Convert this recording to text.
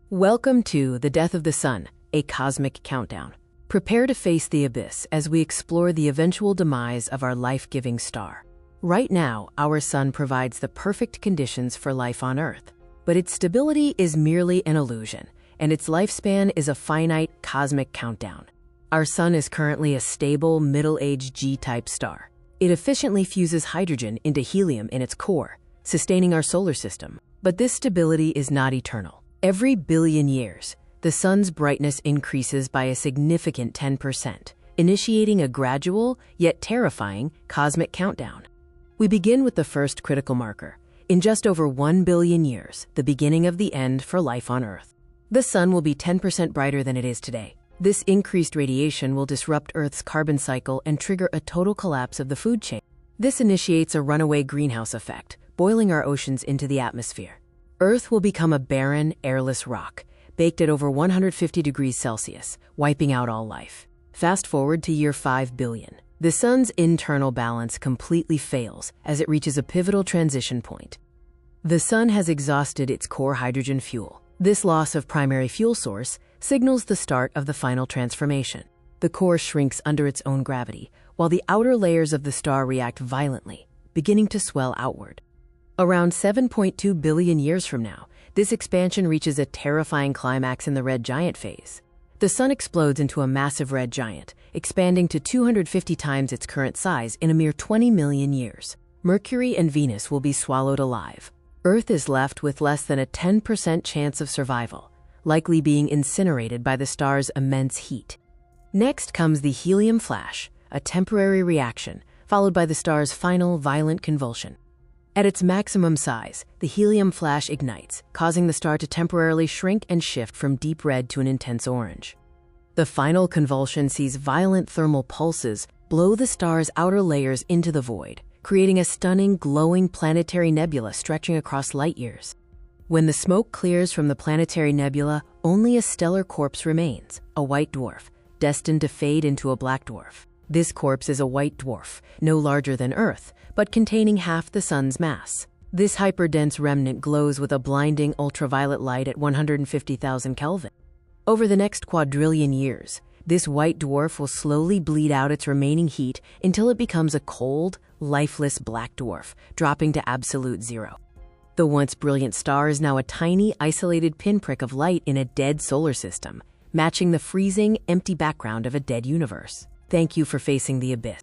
Welcome to The Death of the Sun, a cosmic countdown. Prepare to face the abyss as we explore the eventual demise of our life-giving star. Right now, our sun provides the perfect conditions for life on Earth, but its stability is merely an illusion, and its lifespan is a finite cosmic countdown. Our sun is currently a stable, middle-aged G-type star. It efficiently fuses hydrogen into helium in its core, sustaining our solar system. But this stability is not eternal. Every billion years, the sun's brightness increases by a significant 10%, initiating a gradual, yet terrifying, cosmic countdown. We begin with the first critical marker. In just over 1 billion years, the beginning of the end for life on Earth. The sun will be 10% brighter than it is today. This increased radiation will disrupt Earth's carbon cycle and trigger a total collapse of the food chain. This initiates a runaway greenhouse effect, boiling our oceans into the atmosphere. Earth will become a barren, airless rock, baked at over 150 degrees Celsius, wiping out all life. Fast forward to year 5 billion. The sun's internal balance completely fails as it reaches a pivotal transition point. The sun has exhausted its core hydrogen fuel. This loss of primary fuel source signals the start of the final transformation. The core shrinks under its own gravity, while the outer layers of the star react violently, beginning to swell outward. Around 7.2 billion years from now, this expansion reaches a terrifying climax in the red giant phase. The sun explodes into a massive red giant, expanding to 250 times its current size in a mere 20 million years. Mercury and Venus will be swallowed alive. Earth is left with less than a 10% chance of survival, likely being incinerated by the star's immense heat. Next comes the helium flash, a temporary reaction, followed by the star's final violent convulsion. At its maximum size, the helium flash ignites, causing the star to temporarily shrink and shift from deep red to an intense orange. The final convulsion sees violent thermal pulses blow the star's outer layers into the void, creating a stunning, glowing planetary nebula stretching across light years. When the smoke clears from the planetary nebula, only a stellar corpse remains, a white dwarf, destined to fade into a black dwarf. This corpse is a white dwarf, no larger than Earth, but containing half the sun's mass. This hyperdense remnant glows with a blinding ultraviolet light at 150,000 Kelvin. Over the next quadrillion years, this white dwarf will slowly bleed out its remaining heat until it becomes a cold, lifeless black dwarf, dropping to absolute zero. The once brilliant star is now a tiny, isolated pinprick of light in a dead solar system, matching the freezing, empty background of a dead universe. Thank you for facing the abyss.